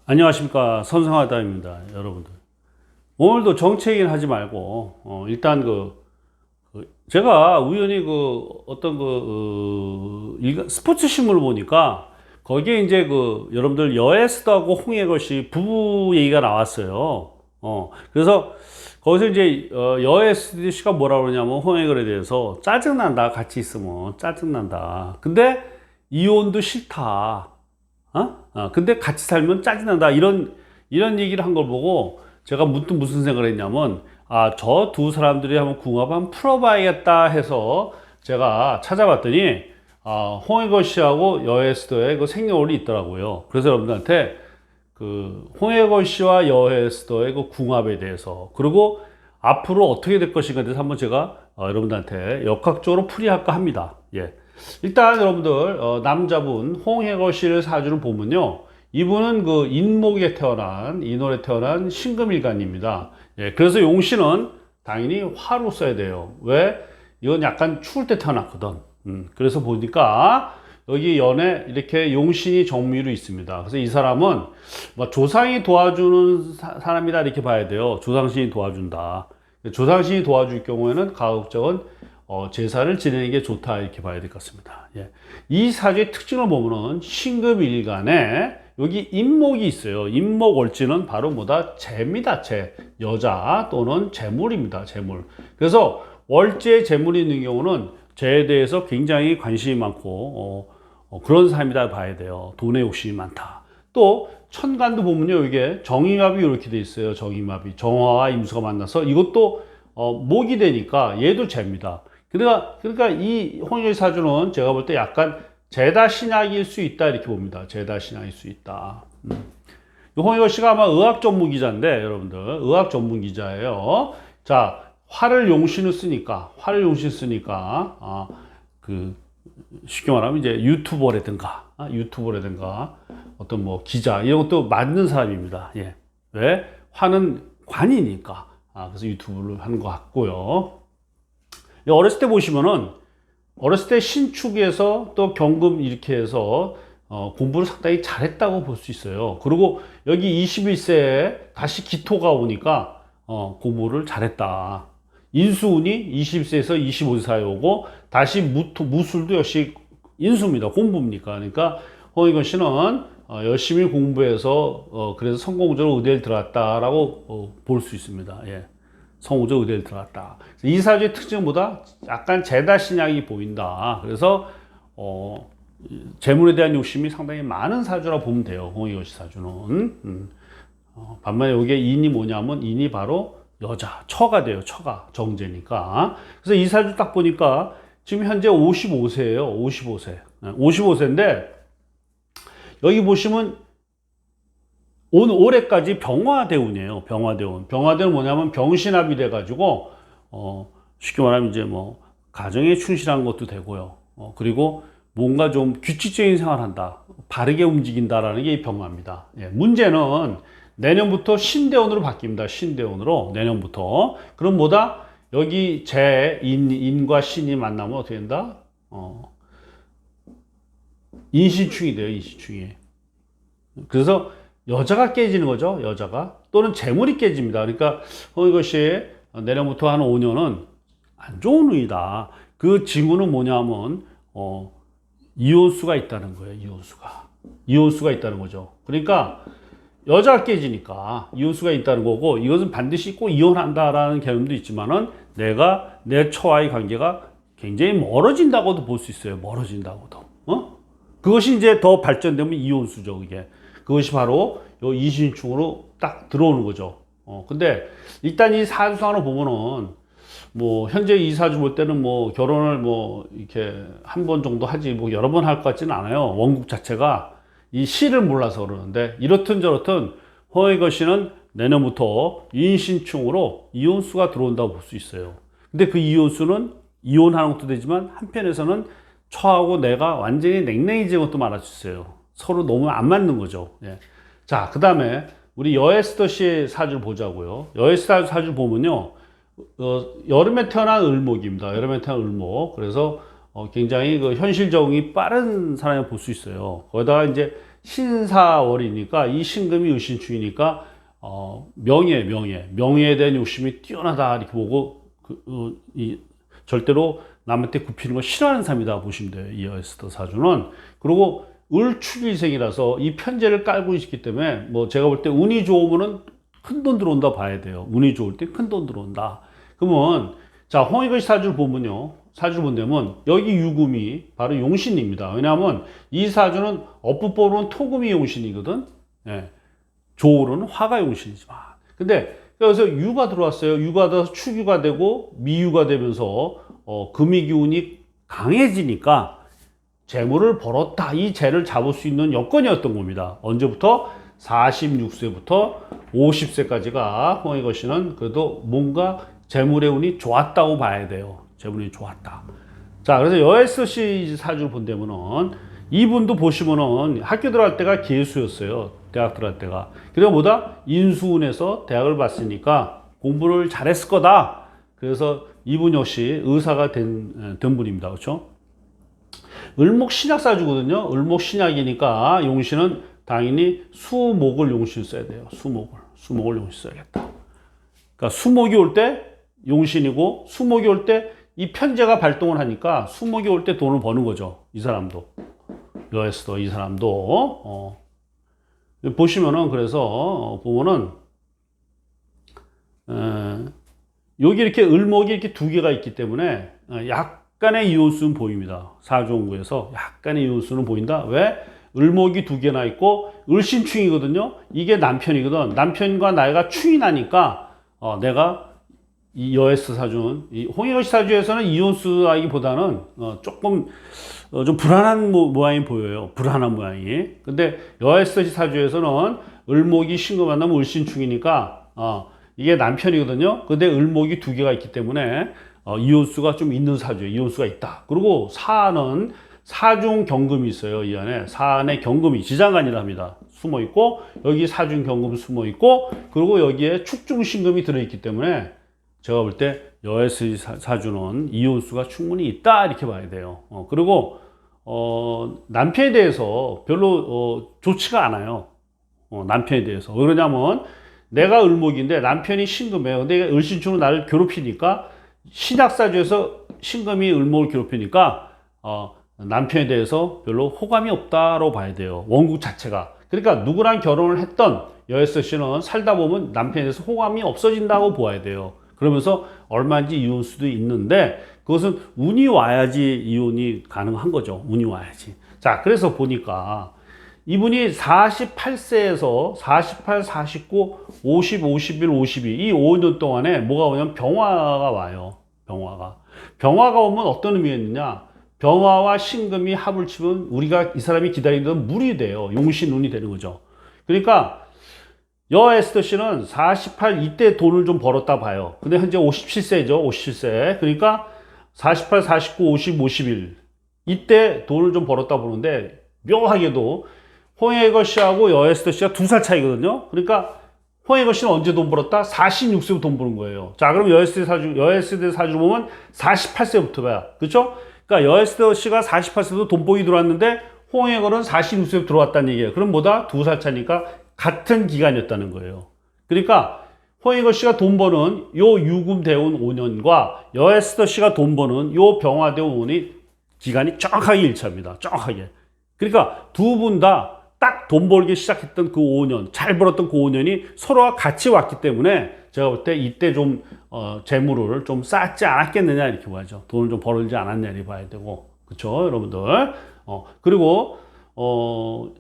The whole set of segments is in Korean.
안녕하십니까, 선성하다입니다, 여러분들. 오늘도 정치 얘기는 하지 말고 일단 제가 우연히 스포츠 신문을 보니까 거기에 이제 여러분들 여에스더하고 홍해걸씨 부부 얘기가 나왔어요. 그래서 거기서 이제 여에스더 씨가 뭐라 그러냐면 홍해걸에 대해서 짜증난다, 같이 있으면 짜증난다, 근데 이혼도 싫다. 근데 같이 살면 짜증난다. 이런 얘기를 한 걸 보고 제가 문득 무슨 생각을 했냐면, 저 두 사람들이 한번 궁합 한번 풀어봐야겠다 해서 제가 찾아봤더니, 홍해걸 씨하고 여에스더의 그 생년월일이 있더라고요. 그래서 여러분들한테 홍해걸 씨와 여에스더의 그 궁합에 대해서, 그리고 앞으로 어떻게 될 것인가에 대해서 한번 제가 여러분들한테 역학적으로 풀이할까 합니다. 예. 일단 여러분들 남자분 홍해걸 씨를 사주를 보면요, 이분은 인월에 태어난 신금일간입니다. 예, 그래서 용신은 당연히 화로 써야 돼요. 왜? 이건 약간 추울 때 태어났거든. 그래서 보니까 여기 연에 이렇게 용신이 정미로 있습니다. 그래서 이 사람은 뭐 조상이 도와주는 사람이다 이렇게 봐야 돼요. 조상신이 도와준다. 조상신이 도와줄 경우에는 가급적은 제사를 지내는 게 좋다 이렇게 봐야 될 것 같습니다. 예. 이 사주의 특징을 보면은 신금일간에 여기 임목이 있어요. 임목월지는 바로 뭐다? 재입니다. 재. 여자 또는 재물입니다. 재물. 그래서 월지에 재물이 있는 경우는 재에 대해서 굉장히 관심이 많고 그런 사람이다 봐야 돼요. 돈에 욕심이 많다. 또 천간도 보면요, 이게 정임합이 이렇게 돼 있어요. 정임합이 정화와 임수가 만나서 이것도 목이 되니까 얘도 재입니다. 그러니까 이 홍해걸 사주는 제가 볼 때 약간 제다 신약일 수 있다 이렇게 봅니다. 제다 신약일 수 있다. 홍해걸 씨가 아마 의학 전문 기자인데, 여러분들 의학 전문 기자예요. 자, 화를 용신을 쓰니까 쉽게 말하면 이제 유튜버라든가 어떤 뭐 기자 이런 것도 맞는 사람입니다. 예. 왜? 화는 관이니까. 그래서 유튜브를 하는 것 같고요. 어렸을 때 보시면은 어렸을 때 신축에서 또 경금 이렇게 해서 공부를 상당히 잘했다고 볼 수 있어요. 그리고 여기 21세에 다시 기토가 오니까 공부를 잘했다. 인수운이 21세에서 25세 사이에 오고 다시 무술도 역시 인수입니다. 공부입니까? 그러니까 홍해걸 씨는 열심히 공부해서 그래서 성공적으로 의대를 들어갔다라고 볼 수 있습니다. 예. 성우적 의대를 들어갔다. 이 사주의 특징보다 약간 제다 신약이 보인다. 그래서 재물에 대한 욕심이 상당히 많은 사주라 보면 돼요. 홍해걸 씨 사주는. 반면에 여기에 인이 뭐냐면 인이 바로 여자, 처가 돼요. 처가 정제니까. 그래서 이 사주 딱 보니까 지금 현재 55세예요. 55세. 55세인데 여기 보시면 올해까지 병화대운이에요. 병화대운. 병화대운 뭐냐면 병신합이 돼가지고, 쉽게 말하면 이제 뭐, 가정에 충실한 것도 되고요. 그리고 뭔가 좀 규칙적인 생활을 한다. 바르게 움직인다라는 게 이 병화입니다. 예, 문제는 내년부터 신대운으로 바뀝니다. 신대운으로. 내년부터. 그럼 뭐다? 여기 인과 신이 만나면 어떻게 된다? 인신충이 돼요. 인신충이. 그래서 여자가 깨지는 거죠. 여자가. 또는 재물이 깨집니다. 그러니까 이것이 내년부터 한 5년은 안 좋은 운이다. 그 징후는 뭐냐면 이혼수가 있다는 거예요. 이혼수가 있다는 거죠. 그러니까 여자가 깨지니까 이혼수가 있다는 거고, 이것은 반드시 꼭 이혼한다라는 개념도 있지만은 내 처와의 관계가 굉장히 멀어진다고도 볼 수 있어요. 멀어진다고도. 그것이 이제 더 발전되면 이혼수죠. 그것이 바로 요 이신충으로 딱 들어오는 거죠. 근데 일단 이 사주상으로 보면은 뭐 현재 이 사주 볼 때는 뭐 결혼을 뭐 이렇게 한 번 정도 하지 뭐 여러 번 할 것 같지는 않아요. 원국 자체가 이 시를 몰라서 그러는데, 이렇든 저렇든 홍해걸 씨는 내년부터 인신충으로 이혼수가 들어온다고 볼 수 있어요. 근데 그 이혼수는 이혼하는 것도 되지만 한편에서는 처하고 내가 완전히 냉랭해지는 것도 말할 수 있어요. 서로 너무 안 맞는 거죠. 예. 자, 그 다음에 우리 여에스더 씨의 사주를 보자고요. 여에스더 사주를 보면요, 여름에 태어난 을목입니다. 여름에 태어난 을목. 그래서 굉장히 현실적이 빠른 사람을 볼 수 있어요. 거기다가 이제 신사월이니까 이 신금이 을신축이니까 명예에 대한 욕심이 뛰어나다 이렇게 보고 절대로 남한테 굽히는 거 싫어하는 사람이다 보시면 돼요. 이 여에스더 사주는. 그리고 을축일생이라서 이 편제를 깔고 있기 때문에 뭐 제가 볼 때 운이 좋으면은 큰 돈 들어온다 봐야 돼요. 운이 좋을 때 큰 돈 들어온다. 그러면 자, 홍익의 사주를 보면요. 사주를 본다면 여기 유금이 바로 용신입니다. 왜냐하면 이 사주는 업부법으로는 토금이 용신이거든. 예. 조로는 화가 용신이지만. 근데 여기서 유가 들어왔어요. 유가 들어서 축유가 되고 미유가 되면서 금의 기운이 강해지니까 재물을 벌었다. 이 재를 잡을 수 있는 여건이었던 겁니다. 언제부터? 46세부터 50세까지가 홍익거 씨는 그래도 뭔가 재물의 운이 좋았다고 봐야 돼요. 재물이 좋았다. 자, 그래서 여에스더 씨 사주를 본다면은 이분도 보시면은 학교 들어갈 때가 개수였어요. 대학 들어갈 때가. 그리고 뭐다? 인수운에서 대학을 봤으니까 공부를 잘했을 거다. 그래서 이분 역시 의사가 된 분입니다. 그렇죠? 을목 신약 사주거든요. 을목 신약이니까 용신은 당연히 수목을 용신 써야 돼요. 수목을 용신 써야겠다. 그러니까 수목이 올 때 용신이고 수목이 올 때 이 편제가 발동을 하니까 수목이 올 때 돈을 버는 거죠. 이 사람도. 여에스더 이 사람도. 보시면은 그래서 보면은 여기 이렇게 을목이 이렇게 두 개가 있기 때문에 약간의 이혼수는 보입니다. 사주원구에서 약간의 이혼수는 보인다. 왜? 을목이 두 개나 있고 을신충이거든요. 이게 남편이거든. 남편과 나이가 충이 나니까 내가 이 여에스더 사주는 이 홍익거 씨 사주에서는 이혼수라기보다는 조금 좀 불안한 모양이 보여요. 불안한 모양이. 근데 여에스더 씨 사주에서는 을목이 신금 만나면 을신충이니까 이게 남편이거든요. 근데 을목이 두 개가 있기 때문에 이혼수가 좀 있는 사주예요. 이혼수가 있다. 그리고 사는 사중 경금이 있어요. 이 안에 사안에 경금이 지장간이랍니다. 숨어 있고 여기 사중 경금 숨어 있고 그리고 여기에 축중 신금이 들어 있기 때문에 제가 볼 때 여에스더 사주는 이혼수가 충분히 있다 이렇게 봐야 돼요. 그리고 남편에 대해서 별로 좋지가 않아요. 남편에 대해서. 왜 그러냐면 내가 을목인데 남편이 신금이에요. 근데 을신충은 나를 괴롭히니까 신약사주에서 신금이 을목을 괴롭히니까 남편에 대해서 별로 호감이 없다고 봐야 돼요. 원국 자체가. 그러니까 누구랑 결혼을 했던 여에스더 씨는 살다 보면 남편에 대해서 호감이 없어진다고 보아야 돼요. 그러면서 얼마인지 이혼 수도 있는데 그것은 운이 와야지 이혼이 가능한 거죠. 운이 와야지. 자, 그래서 보니까 이분이 48세에서 48, 49, 50, 51, 52 이 5년 동안에 뭐가 오냐면 병화가 와요. 병화가 오면 어떤 의미가 있느냐? 병화와 신금이 합을 치면 우리가 이 사람이 기다리던 물이 돼요. 용신운이 되는 거죠. 그러니까 여에스더 씨는 48 이때 돈을 좀 벌었다 봐요. 근데 현재 57세죠. 57세. 그러니까 48, 49, 50, 51 이때 돈을 좀 벌었다 보는데 묘하게도 홍익거 씨하고 여에스더 씨가 2살 차이거든요. 그러니까 홍익거 씨는 언제 돈 벌었다? 46세부터 돈 버는 거예요. 자, 그럼 여에스더 사주 보면 48세부터 봐요. 그렇죠? 그러니까 여에스더 씨가 48세부터 돈복이 들어왔는데 홍익거는 46세부터 들어왔다는 얘기예요. 그럼 뭐다? 2살 차니까 같은 기간이었다는 거예요. 그러니까 홍익거 씨가 돈 버는 요 유금 대운 5년과 여에스더 씨가 돈 버는 요 병화 대운 5년이 기간이 정확하게 일치합니다. 정확하게. 그러니까 두 분 다 딱 돈 벌기 시작했던 그 5년, 잘 벌었던 그 5년이 서로와 같이 왔기 때문에 제가 볼 때 이때 좀 재물을 좀 쌓지 않았겠느냐 이렇게 봐야죠. 돈을 좀 벌지 않았냐 이렇게 봐야 되고. 그렇죠, 여러분들. 그리고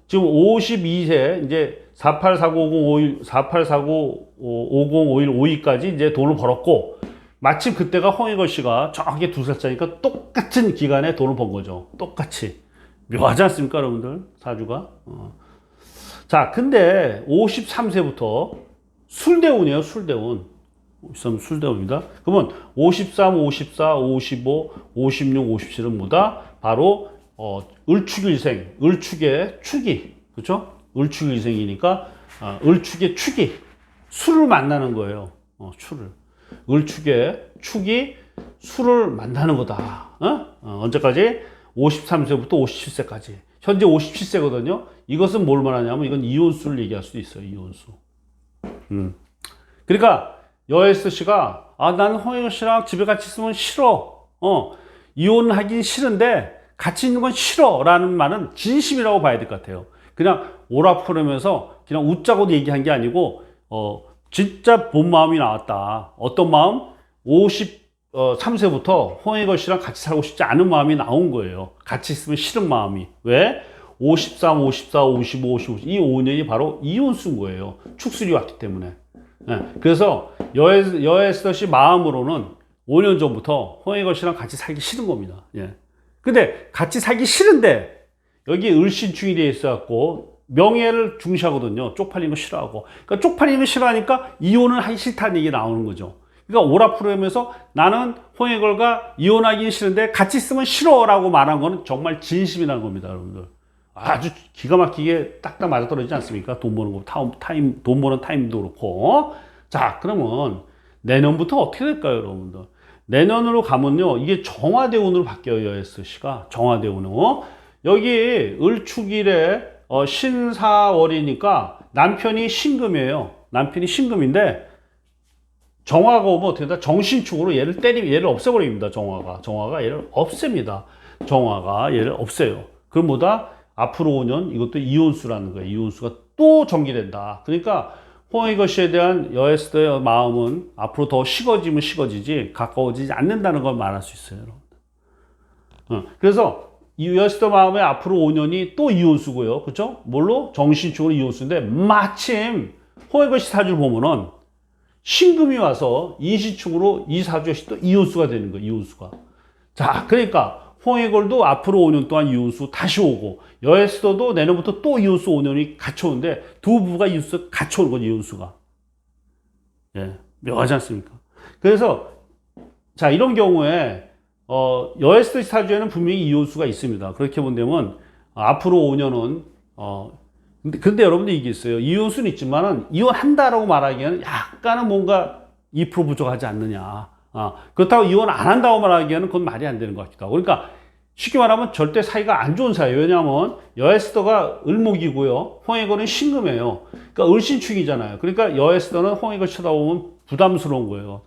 지금 52세 이제 48495051 이제 돈을 벌었고 마침 그때가 홍익거 씨가 정확히 2살 차니까 똑같은 기간에 돈을 번 거죠. 똑같이. 묘하지 않습니까, 여러분들? 사주가. 자, 근데 53세부터 술대운이에요, 술대운. 53 술대운입니다. 그러면 53, 54, 55, 56, 57은 뭐다? 바로 을축일생, 을축의 축이, 그렇죠? 을축일생이니까 을축의 축이 술을 만나는 거예요. 술을. 을축의 축이 술을 만나는 거다. 언제까지? 53세부터 57세까지. 현재 57세거든요. 이것은 뭘 말하냐면 이건 이혼수를 얘기할 수도 있어요. 이혼수. 그러니까 여에스 씨가 나는 홍익걸 씨랑 집에 같이 있으면 싫어. 이혼하긴 싫은데 같이 있는 건 싫어라는 말은 진심이라고 봐야 될 것 같아요. 그냥 오라프면서 그냥 웃자고 얘기한 게 아니고 진짜 본 마음이 나왔다. 어떤 마음? 53세부터 홍익걸 씨랑 같이 살고 싶지 않은 마음이 나온 거예요. 같이 있으면 싫은 마음이. 왜? 53, 54, 55, 55. 이 5년이 바로 이혼수인 거예요. 축술이 왔기 때문에. 네. 그래서 여에스더 씨 마음으로는 5년 전부터 홍익걸 씨랑 같이 살기 싫은 겁니다. 예. 근데 같이 살기 싫은데 여기 을신충이 되어 있어갖고 명예를 중시하거든요. 쪽팔리는 거 싫어하고. 그러니까 쪽팔리는 거 싫어하니까 이혼을 하기 싫다는 얘기 나오는 거죠. 그러니까 오라프로면서 나는 홍익걸과 이혼하기 싫은데 같이 있으면 싫어라고 말한 거는 정말 진심이라는 겁니다, 여러분들. 아주 기가 막히게 딱딱 맞아떨어지지 않습니까? 돈 버는 거, 돈 버는 타임도 그렇고. 자, 그러면 내년부터 어떻게 될까요, 여러분들? 내년으로 가면요, 이게 정화대운으로 바뀌어요, 여에스 씨가. 정화대운으로. 여기 을축일에 신사월이니까 남편이 신금이에요. 남편이 신금인데, 정화가 오면 어떻게 된다? 정신축으로 얘를 없애버립니다, 정화가 얘를 없앱니다. 정화가 얘를 없애요. 그럼 뭐다? 앞으로 5년 이것도 이혼수라는 거예요. 이혼수가 또 전개된다. 그러니까 홍익걸 씨에 대한 여에스더의 마음은 앞으로 더 식어지면 식어지지 가까워지지 않는다는 걸 말할 수 있어요. 여러분. 그래서 이 여에스더 마음의 앞으로 5년이 또 이혼수고요. 그렇죠? 뭘로? 정신축으로 이혼수인데 마침 홍익걸 씨 사주를 보면은 신금이 와서 인신축으로 이 사주에 또 이혼수가 되는 거예요. 이혼수가. 자, 그러니까 홍익걸도 앞으로 5년 동안 이혼수 다시 오고 여에스더도 내년부터 또 이혼수 5년이 같이 오는데 두 부부가 이혼수 같이 오는 거죠. 이혼수가. 예, 묘하지 않습니까? 그래서 자, 이런 경우에 여에스더 사주에는 분명히 이혼수가 있습니다. 그렇게 본다면 앞으로 5년은 근데 여러분들 이게 있어요. 이혼수는 있지만은 이혼한다라고 말하기에는 약간은 뭔가 2% 부족하지 않느냐. 그렇다고 이혼 안 한다고 말하기에는 그건 말이 안 되는 것 같기도 하고. 그러니까 쉽게 말하면 절대 사이가 안 좋은 사이예요. 왜냐하면 여에스더가 을목이고요. 홍익걸은 신금이에요. 그러니까 을신축이잖아요. 그러니까 여에스더는 홍익걸 쳐다보면 부담스러운 거예요.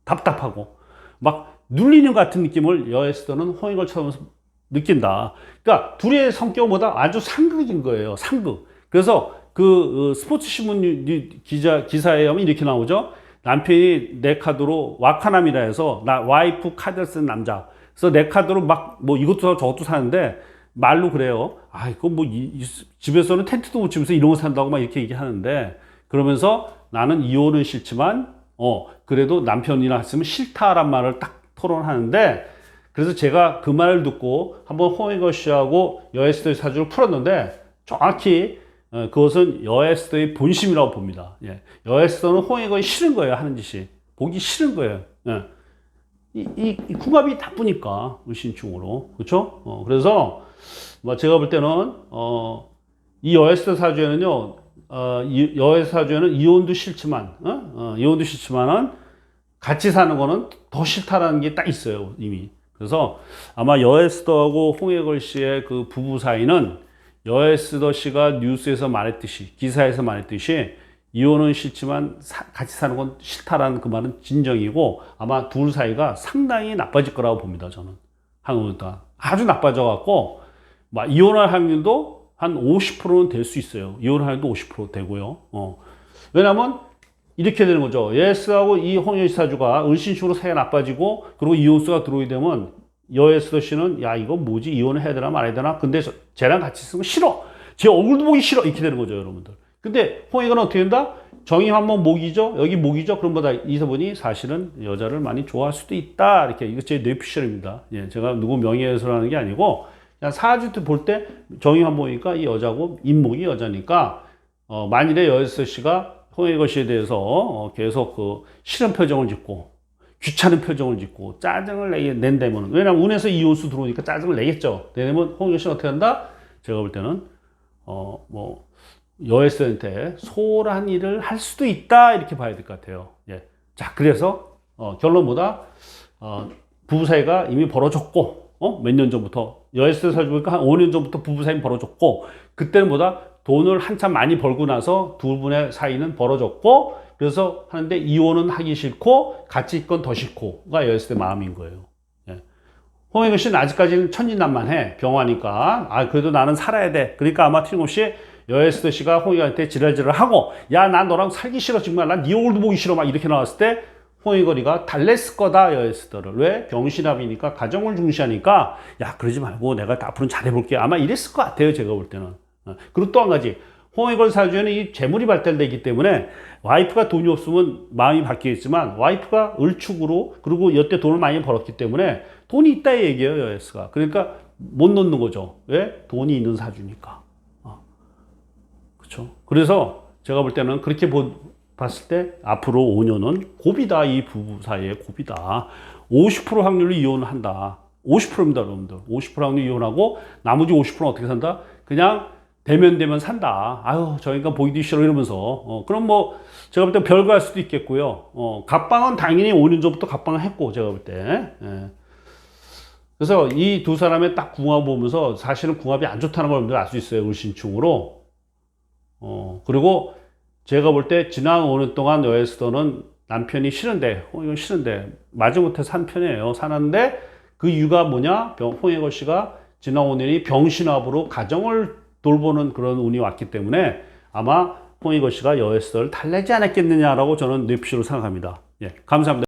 답답하고. 막 눌리는 것 같은 느낌을 여에스더는 홍익걸 쳐다보면서 느낀다. 그러니까 둘의 성격보다 아주 상극인 거예요. 상극. 그래서 스포츠 신문 기사에 하면 이렇게 나오죠. 남편이 내 카드로 와카남이라 해서 와이프 카드를 쓰는 남자. 그래서 내 카드로 막 뭐 이것도 저것도 사는데 말로 그래요. 이거 뭐 집에서는 텐트도 못 치면서 이런 거 산다고 막 이렇게 얘기하는데 그러면서 나는 이혼은 싫지만 그래도 남편이나 했으면 싫다란 말을 딱 토론하는데 그래서 제가 그 말을 듣고 한번 홍익걸 씨하고 여에스더의 사주를 풀었는데 정확히 그것은 여에스더의 본심이라고 봅니다. 예. 여에스더는 홍익걸이 싫은 거예요. 하는 짓이. 보기 싫은 거예요. 예. 이 궁합이 나쁘니까 을신충으로. 그렇죠? 그래서 뭐 제가 볼 때는 이 여에스더 사주에는요. 여에스더 사주에는 이혼도 싫지만 이혼도 싫지만은 같이 사는 거는 더 싫다라는 게 딱 있어요. 이미. 그래서 아마 여에스더하고 홍익걸 씨의 그 부부 사이는 여에스더 씨가 뉴스에서 말했듯이 기사에서 말했듯이 이혼은 싫지만 같이 사는 건 싫다라는 그 말은 진정이고 아마 둘 사이가 상당히 나빠질 거라고 봅니다. 저는 한국보다 아주 나빠져 갖고 막 이혼할 확률도 한 50%는 될 수 있어요. 이혼할 확률도 50% 되고요. 왜냐하면 이렇게 되는 거죠. 여에스더하고 이 홍익걸 사주가 을신축으로 사이가 나빠지고 그리고 이혼수가 들어오게 되면 여에스더 씨는 야 이거 뭐지 이혼을 해야 되나 말아야 되나 근데 쟤랑 같이 있으면 싫어 제 얼굴도 보기 싫어 이렇게 되는 거죠 여러분들. 근데 홍익걸은 어떻게 된다? 정이 한번 목이죠 여기 목이죠 그럼 뭐다 이서분이 사실은 여자를 많이 좋아할 수도 있다 이렇게 이거 제 뇌피셜입니다. 예, 제가 누구 명예훼손하는 게 아니고 그냥 사주 때 볼 때 정이 한번 보니까 이 여자고 인목이 여자니까 만일에 여에스더 씨가 홍익걸 씨에 대해서 계속 싫은 표정을 짓고 귀찮은 표정을 짓고 짜증을 낸다면 왜냐면 운에서 이혼수 들어오니까 짜증을 내겠죠. 내면 홍익걸 씨는 어떻게 한다? 제가 볼 때는 뭐 여에스더한테 소홀한 일을 할 수도 있다 이렇게 봐야 될 것 같아요. 예. 자 그래서 결론보다 부부 사이가 이미 벌어졌고 몇 년 전부터 여에스더 살고 보니까 한 5년 전부터 부부 사이는 벌어졌고 그때는 보다 돈을 한참 많이 벌고 나서 두 분의 사이는 벌어졌고 그래서 하는데 이혼은 하기 싫고 같이 있건 더 싫고가 여에스더의 마음인 거예요. 예. 홍익원 씨는 아직까지는 천진난만해. 병화니까. 아, 그래도 나는 살아야 돼. 그러니까 아마 틀림없이 여에스더 씨가 홍익원한테 지랄지랄하고 야, 난 너랑 살기 싫어. 정말 난 네 얼굴도 보기 싫어. 막 이렇게 나왔을 때 홍익원이가 달랬을 거다. 여에스더를. 왜? 병신합이니까 가정을 중시하니까 야, 그러지 말고 내가 앞으로는 잘해볼게. 아마 이랬을 것 같아요. 제가 볼 때는. 그리고 또 한 가지. 홍익원 사주에는 이 재물이 발달되기 때문에 와이프가 돈이 없으면 마음이 바뀌겠지만 와이프가 을축으로 그리고 여태 돈을 많이 벌었기 때문에 돈이 있다 얘기예요. 여에스가. 그러니까 못 놓는 거죠. 왜? 돈이 있는 사주니까. 그렇죠. 그래서 제가 볼 때는 그렇게 봤을 때 앞으로 5년은 고비다. 이 부부 사이에 고비다. 50% 확률로 이혼을 한다. 50%입니다, 여러분들. 50% 확률 이혼하고 나머지 50%는 어떻게 산다? 그냥 대면 산다. 아유, 저 인간 보기도 싫어 이러면서. 그럼 뭐 제가 볼 때 별거 할 수도 있겠고요. 갑방은 당연히 5년 전부터 갑방을 했고 제가 볼 때. 예. 그래서 이 두 사람의 딱 궁합 보면서 사실은 궁합이 안 좋다는 걸 여러분들 알 수 있어요. 을신충으로. 그리고 제가 볼 때 지난 5년 동안 여에스더는 남편이 싫은데, 이건 싫은데, 마지못해 산 편이에요. 사는데 그 이유가 뭐냐? 홍익원 씨가 지난 5년이 병신합으로 가정을 돌보는 그런 운이 왔기 때문에 아마 홍익원 씨가 여에스더를 달래지 않았겠느냐라고 저는 뇌피셜로 생각합니다. 예, 감사합니다.